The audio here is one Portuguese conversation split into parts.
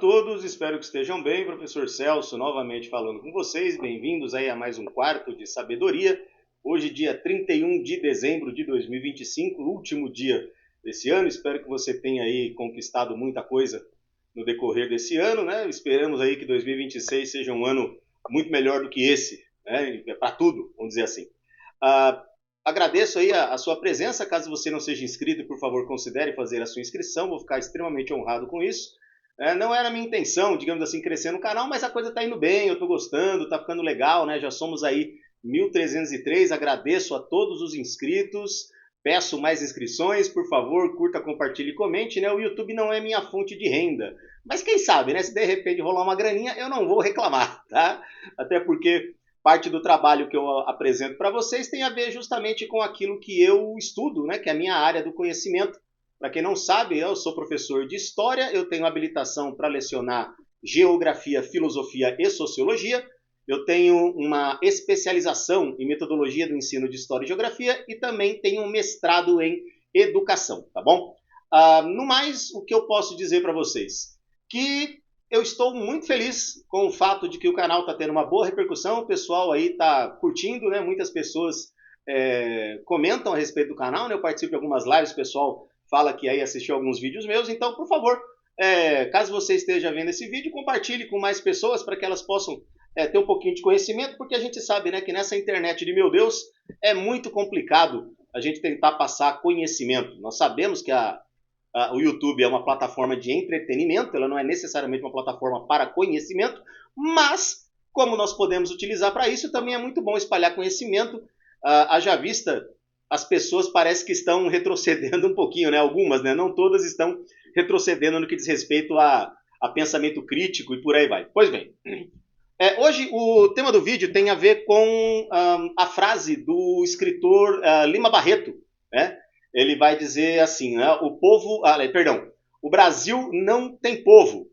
todos, espero que estejam bem. Professor Celso novamente falando com vocês. Bem-vindos aí a mais um Quarto de Sabedoria. Hoje, dia 31 de dezembro de 2025, último dia desse ano. Espero que você tenha aí conquistado muita coisa no decorrer desse ano, né? Esperamos aí que 2026 seja um ano muito melhor do que esse, né? Para tudo, vamos dizer assim. Agradeço aí a sua presença. Caso você não seja inscrito, por favor, considere fazer a sua inscrição. Vou ficar extremamente honrado com isso. Não era a minha intenção, digamos assim, crescer no canal, mas a coisa está indo bem, eu estou gostando, está ficando legal, né? Já somos aí 1.303. Agradeço a todos os inscritos. Peço mais inscrições, por favor, curta, compartilhe e comente, né? O YouTube não é minha fonte de renda. Mas quem sabe, né? Se de repente rolar uma graninha, eu não vou reclamar, tá? Até porque parte do trabalho que eu apresento para vocês tem a ver justamente com aquilo que eu estudo, né? Que é a minha área do conhecimento. Para quem não sabe, eu sou professor de História, eu tenho habilitação para lecionar Geografia, Filosofia e Sociologia. Eu tenho uma especialização em metodologia do ensino de História e Geografia e também tenho um mestrado em Educação, tá bom? No mais, o que eu posso dizer para vocês? Que eu estou muito feliz com o fato de que o canal está tendo uma boa repercussão, o pessoal aí está curtindo, né? Muitas pessoas comentam a respeito do canal, né? Eu participo de algumas lives, o pessoal fala que aí assistiu alguns vídeos meus, então, por favor, caso você esteja vendo esse vídeo, compartilhe com mais pessoas para que elas possam ter um pouquinho de conhecimento, porque a gente sabe, né, que nessa internet de meu Deus é muito complicado a gente tentar passar conhecimento. Nós sabemos que o YouTube é uma plataforma de entretenimento, ela não é necessariamente uma plataforma para conhecimento, mas como nós podemos utilizar para isso, também é muito bom espalhar conhecimento. Haja vista, as pessoas parecem que estão retrocedendo um pouquinho, né? Algumas, né? Não todas estão retrocedendo no que diz respeito a pensamento crítico e por aí vai. Pois bem, hoje o tema do vídeo tem a ver com a frase do escritor Lima Barreto, né? Ele vai dizer assim, né? O Brasil não tem povo,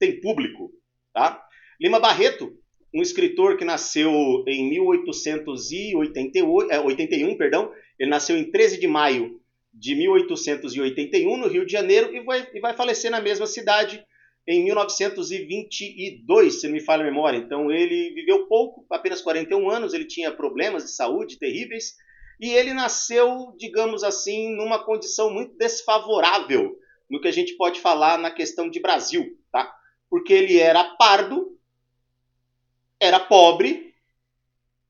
tem público, tá? Lima Barreto, um escritor que nasceu em 1881, ele nasceu em 13 de maio de 1881 no Rio de Janeiro e vai falecer na mesma cidade em 1922, se não me falha a memória. Então ele viveu pouco, apenas 41 anos, ele tinha problemas de saúde terríveis, e ele nasceu, digamos assim, numa condição muito desfavorável no que a gente pode falar na questão de Brasil, tá? Porque ele era pardo, era pobre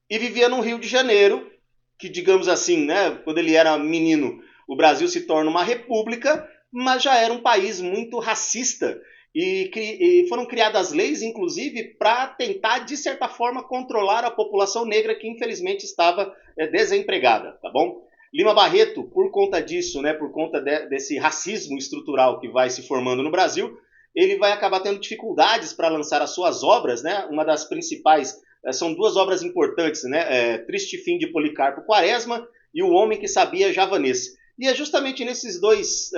e vivia no Rio de Janeiro, que, digamos assim, né, quando ele era menino, o Brasil se torna uma república, mas já era um país muito racista. E foram criadas leis, inclusive, para tentar, de certa forma, controlar a população negra que, infelizmente, estava desempregada, tá bom? Lima Barreto, por conta disso, né, por conta desse racismo estrutural que vai se formando no Brasil, ele vai acabar tendo dificuldades para lançar as suas obras, né? Uma das principais, são duas obras importantes, né? Triste Fim de Policarpo Quaresma e O Homem que Sabia Javanês. E é justamente nesses dois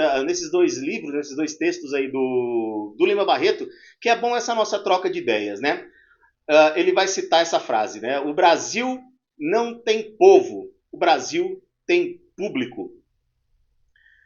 livros, nesses dois textos aí do Lima Barreto, que é bom essa nossa troca de ideias, né? Ele vai citar essa frase, né? O Brasil não tem povo, o Brasil tem público.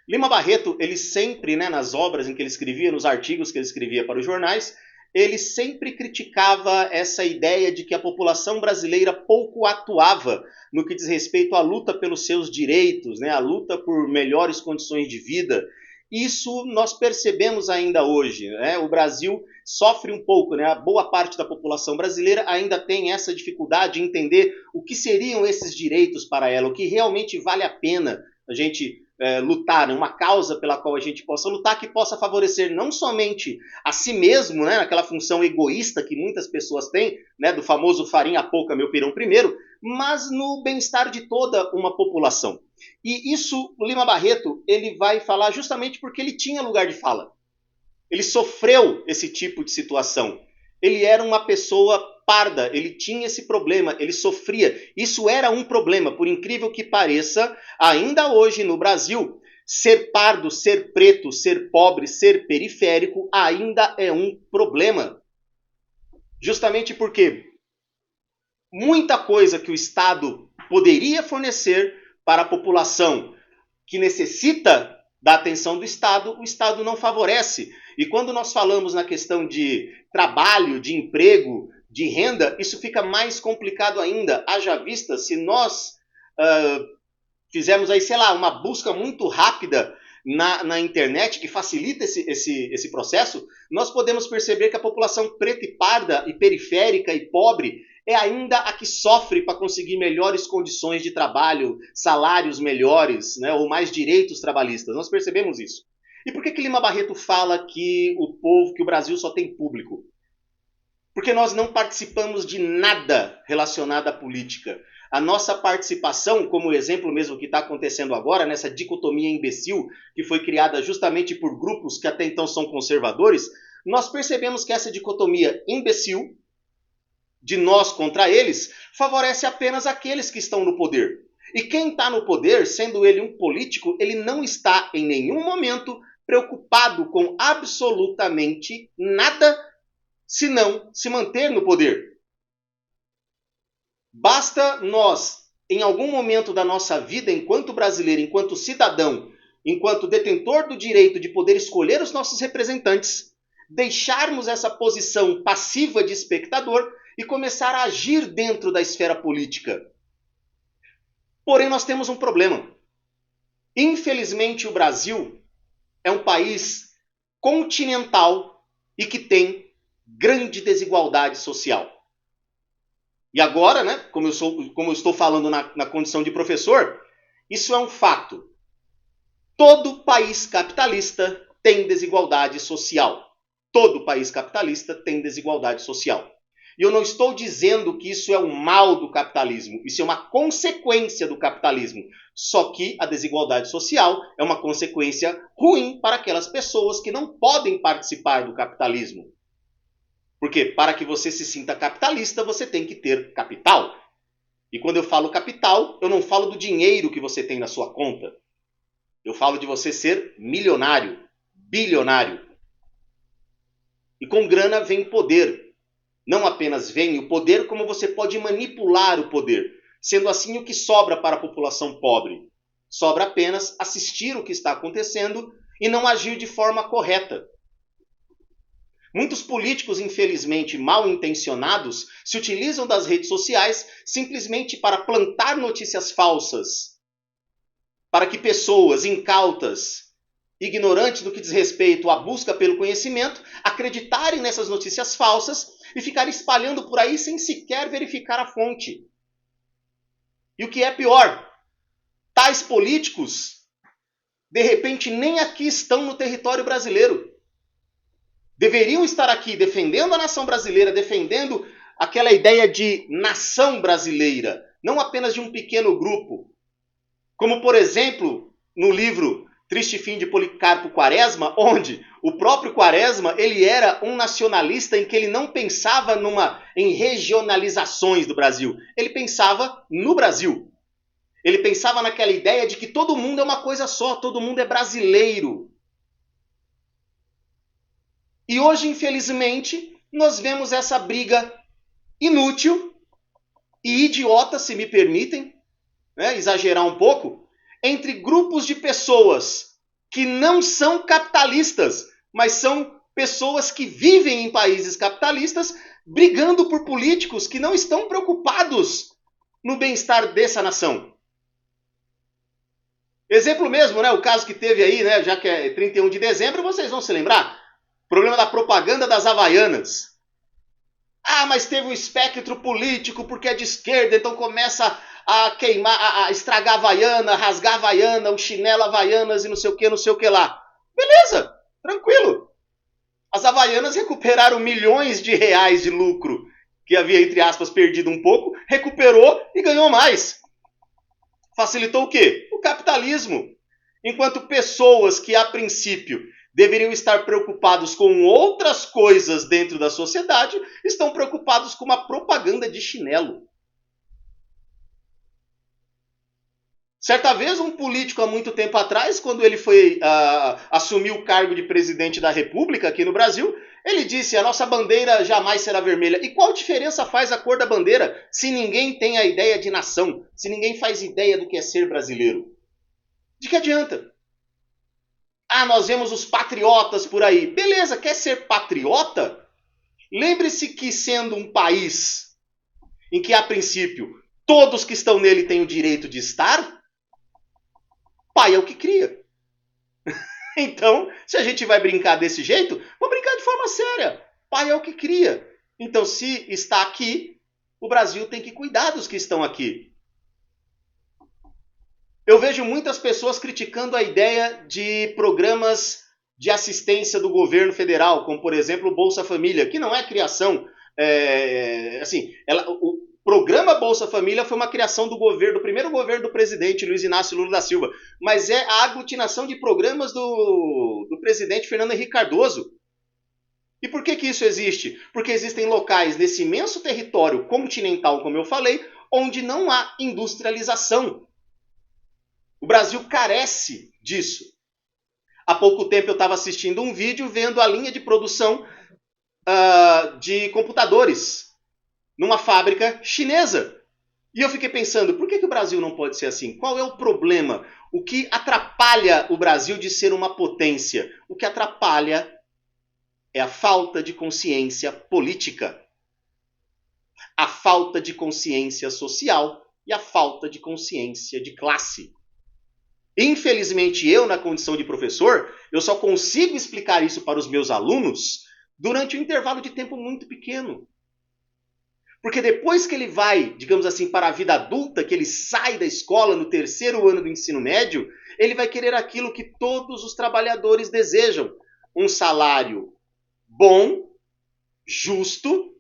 Lima Barreto, ele sempre, né, nas obras em que ele escrevia, nos artigos que ele escrevia para os jornais, ele sempre criticava essa ideia de que a população brasileira pouco atuava no que diz respeito à luta pelos seus direitos, né, a luta por melhores condições de vida. Isso nós percebemos ainda hoje, né? O Brasil sofre um pouco, né? A boa parte da população brasileira ainda tem essa dificuldade de entender o que seriam esses direitos para ela, o que realmente vale a pena a gente lutar, uma causa pela qual a gente possa lutar, que possa favorecer não somente a si mesmo, né, aquela função egoísta que muitas pessoas têm, né, do famoso farinha pouca, meu pirão primeiro, mas no bem-estar de toda uma população. E isso, o Lima Barreto, ele vai falar justamente porque ele tinha lugar de fala. Ele sofreu esse tipo de situação. Ele era uma pessoa parda, ele tinha esse problema, ele sofria. Isso era um problema, por incrível que pareça, ainda hoje no Brasil, ser pardo, ser preto, ser pobre, ser periférico ainda é um problema. Justamente porque muita coisa que o Estado poderia fornecer para a população que necessita da atenção do Estado, o Estado não favorece. E quando nós falamos na questão de trabalho, de emprego, de renda, isso fica mais complicado ainda. Haja vista se nós fizermos aí, sei lá, uma busca muito rápida na internet, que facilita esse processo, nós podemos perceber que a população preta e parda, e periférica e pobre, é ainda a que sofre para conseguir melhores condições de trabalho, salários melhores, né, ou mais direitos trabalhistas. Nós percebemos isso. E por que Lima Barreto fala que que o Brasil só tem público? Porque nós não participamos de nada relacionado à política. A nossa participação, como o exemplo mesmo que está acontecendo agora, nessa dicotomia imbecil que foi criada justamente por grupos que até então são conservadores, nós percebemos que essa dicotomia imbecil, de nós contra eles, favorece apenas aqueles que estão no poder. E quem está no poder, sendo ele um político, ele não está em nenhum momento preocupado com absolutamente nada senão se manter no poder. Basta nós, em algum momento da nossa vida, enquanto brasileiro, enquanto cidadão, enquanto detentor do direito de poder escolher os nossos representantes, deixarmos essa posição passiva de espectador e começar a agir dentro da esfera política. Porém, nós temos um problema. Infelizmente, o Brasil é um país continental e que tem grande desigualdade social. E agora, né, como eu estou falando na condição de professor, isso é um fato. Todo país capitalista tem desigualdade social. Todo país capitalista tem desigualdade social. E eu não estou dizendo que isso é um mal do capitalismo. Isso é uma consequência do capitalismo. Só que a desigualdade social é uma consequência ruim para aquelas pessoas que não podem participar do capitalismo. Porque para que você se sinta capitalista, você tem que ter capital. E quando eu falo capital, eu não falo do dinheiro que você tem na sua conta. Eu falo de você ser milionário, bilionário. E com grana vem poder. Não apenas vem o poder, como você pode manipular o poder. Sendo assim, o que sobra para a população pobre? Sobra apenas assistir o que está acontecendo e não agir de forma correta. Muitos políticos, infelizmente mal intencionados, se utilizam das redes sociais simplesmente para plantar notícias falsas, para que pessoas incautas, ignorantes do que diz respeito à busca pelo conhecimento, acreditarem nessas notícias falsas e ficarem espalhando por aí sem sequer verificar a fonte. E o que é pior, tais políticos, de repente, nem aqui estão no território brasileiro. Deveriam estar aqui defendendo a nação brasileira, defendendo aquela ideia de nação brasileira, não apenas de um pequeno grupo. Como, por exemplo, no livro Triste Fim de Policarpo Quaresma, onde o próprio Quaresma ele era um nacionalista em que ele não pensava em regionalizações do Brasil. Ele pensava no Brasil. Ele pensava naquela ideia de que todo mundo é uma coisa só, todo mundo é brasileiro. E hoje, infelizmente, nós vemos essa briga inútil e idiota, se me permitem, né, exagerar um pouco, entre grupos de pessoas que não são capitalistas, mas são pessoas que vivem em países capitalistas, brigando por políticos que não estão preocupados no bem-estar dessa nação. Exemplo mesmo, né, o caso que teve aí, né, já que é 31 de dezembro, vocês vão se lembrar. Problema da propaganda das Havaianas. Ah, mas teve um espectro político porque é de esquerda, então começa a queimar, a estragar a Havaiana, rasgar a Havaiana, o chinelo Havaianas e não sei o que lá. Beleza, tranquilo. As Havaianas recuperaram milhões de reais de lucro, que havia, entre aspas, perdido um pouco, recuperou e ganhou mais. Facilitou o quê? O capitalismo. Enquanto pessoas que, a princípio, deveriam estar preocupados com outras coisas dentro da sociedade, estão preocupados com uma propaganda de chinelo. Certa vez, um político, há muito tempo atrás, quando ele assumiu o cargo de presidente da República aqui no Brasil, ele disse: a nossa bandeira jamais será vermelha. E qual diferença faz a cor da bandeira se ninguém tem a ideia de nação, se ninguém faz ideia do que é ser brasileiro? De que adianta? Ah, nós vemos os patriotas por aí. Beleza, quer ser patriota? Lembre-se que sendo um país em que, a princípio, todos que estão nele têm o direito de estar, pai é o que cria. Então, se a gente vai brincar desse jeito, vamos brincar de forma séria. Pai é o que cria. Então, se está aqui, o Brasil tem que cuidar dos que estão aqui. Eu vejo muitas pessoas criticando a ideia de programas de assistência do governo federal, como, por exemplo, o Bolsa Família, que não é criação. O programa Bolsa Família foi uma criação do primeiro governo do presidente Luiz Inácio Lula da Silva, mas é a aglutinação de programas do presidente Fernando Henrique Cardoso. E por que isso existe? Porque existem locais nesse imenso território continental, como eu falei, onde não há industrialização. O Brasil carece disso. Há pouco tempo eu estava assistindo um vídeo vendo a linha de produção de computadores numa fábrica chinesa. E eu fiquei pensando, por que o Brasil não pode ser assim? Qual é o problema? O que atrapalha o Brasil de ser uma potência? O que atrapalha é a falta de consciência política, a falta de consciência social e a falta de consciência de classe. Infelizmente, eu, na condição de professor, eu só consigo explicar isso para os meus alunos durante um intervalo de tempo muito pequeno. Porque depois que ele vai, digamos assim, para a vida adulta, que ele sai da escola no terceiro ano do ensino médio, ele vai querer aquilo que todos os trabalhadores desejam: um salário bom, justo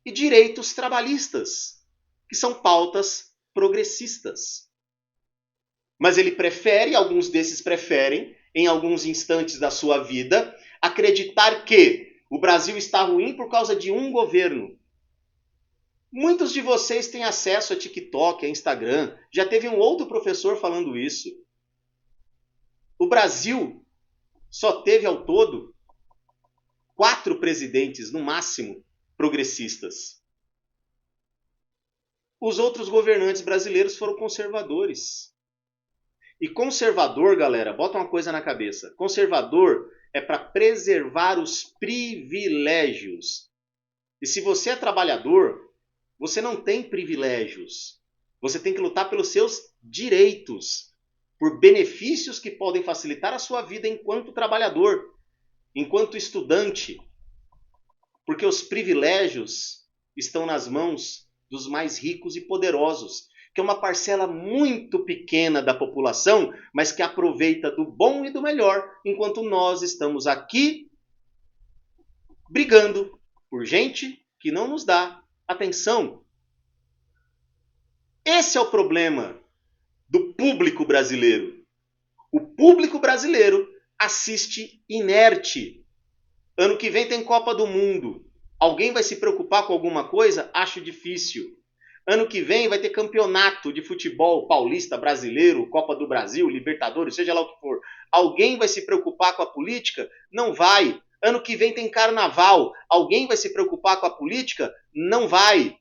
e direitos trabalhistas, que são pautas progressistas. Mas ele prefere, alguns desses preferem, em alguns instantes da sua vida, acreditar que o Brasil está ruim por causa de um governo. Muitos de vocês têm acesso a TikTok, a Instagram. Já teve um outro professor falando isso. O Brasil só teve ao todo 4 presidentes, no máximo, progressistas. Os outros governantes brasileiros foram conservadores. E conservador, galera, bota uma coisa na cabeça. Conservador é para preservar os privilégios. E se você é trabalhador, você não tem privilégios. Você tem que lutar pelos seus direitos, por benefícios que podem facilitar a sua vida enquanto trabalhador, enquanto estudante. Porque os privilégios estão nas mãos dos mais ricos e poderosos, que é uma parcela muito pequena da população, mas que aproveita do bom e do melhor, enquanto nós estamos aqui brigando por gente que não nos dá atenção. Esse é o problema do público brasileiro. O público brasileiro assiste inerte. Ano que vem tem Copa do Mundo. Alguém vai se preocupar com alguma coisa? Acho difícil. Ano que vem vai ter campeonato de futebol paulista, brasileiro, Copa do Brasil, Libertadores, seja lá o que for. Alguém vai se preocupar com a política? Não vai. Ano que vem tem carnaval. Alguém vai se preocupar com a política? Não vai.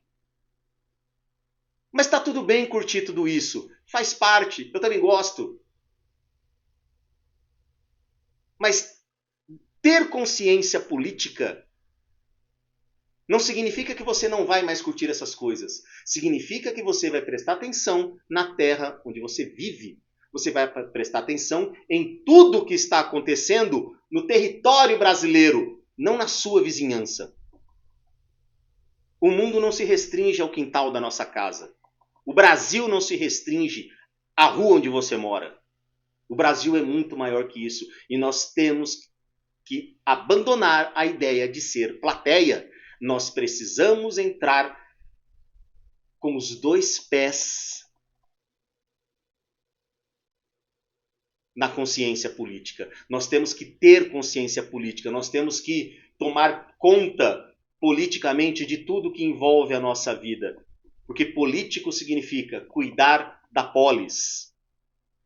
Mas tá tudo bem curtir tudo isso. Faz parte. Eu também gosto. Mas ter consciência política não significa que você não vai mais curtir essas coisas. Significa que você vai prestar atenção na terra onde você vive. Você vai prestar atenção em tudo que está acontecendo no território brasileiro, não na sua vizinhança. O mundo não se restringe ao quintal da nossa casa. O Brasil não se restringe à rua onde você mora. O Brasil é muito maior que isso. E nós temos que abandonar a ideia de ser plateia. Nós precisamos entrar com os 2 pés na consciência política. Nós temos que ter consciência política. Nós temos que tomar conta politicamente de tudo que envolve a nossa vida. Porque político significa cuidar da polis.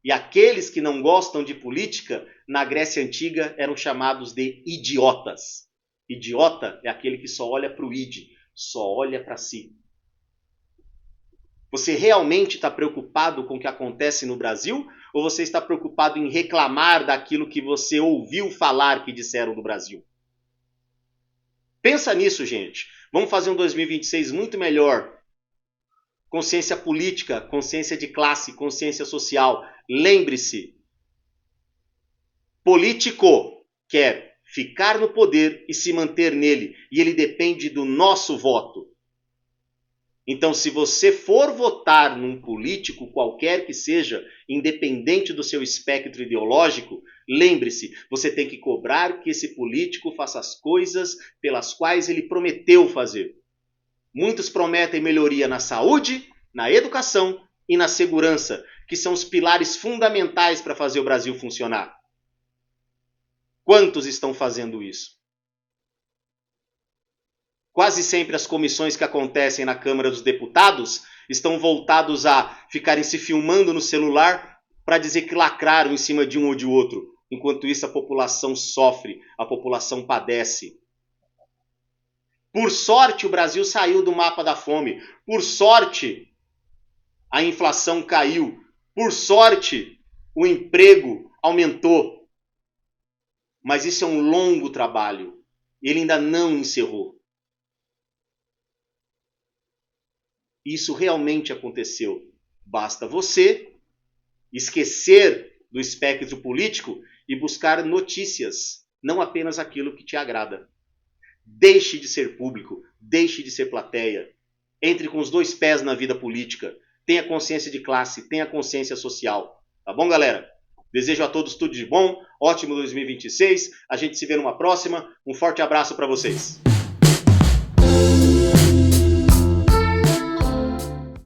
E aqueles que não gostam de política, na Grécia Antiga, eram chamados de idiotas. Idiota é aquele que só olha para o id, só olha para si. Você realmente está preocupado com o que acontece no Brasil? Ou você está preocupado em reclamar daquilo que você ouviu falar que disseram do Brasil? Pensa nisso, gente. Vamos fazer um 2026 muito melhor. Consciência política, consciência de classe, consciência social. Lembre-se, político quer ficar no poder e se manter nele, e ele depende do nosso voto. Então, se você for votar num político, qualquer que seja, independente do seu espectro ideológico, lembre-se, você tem que cobrar que esse político faça as coisas pelas quais ele prometeu fazer. Muitos prometem melhoria na saúde, na educação e na segurança, que são os pilares fundamentais para fazer o Brasil funcionar. Quantos estão fazendo isso? Quase sempre as comissões que acontecem na Câmara dos Deputados estão voltados a ficarem se filmando no celular para dizer que lacraram em cima de um ou de outro. Enquanto isso, a população sofre, a população padece. Por sorte, o Brasil saiu do mapa da fome. Por sorte, a inflação caiu. Por sorte, o emprego aumentou. Mas isso é um longo trabalho. Ele ainda não encerrou. Isso realmente aconteceu. Basta você esquecer do espectro político e buscar notícias, não apenas aquilo que te agrada. Deixe de ser público, deixe de ser plateia. Entre com os dois pés na vida política. Tenha consciência de classe, tenha consciência social. Tá bom, galera? Desejo a todos tudo de bom, ótimo 2026. A gente se vê numa próxima. Um forte abraço para vocês.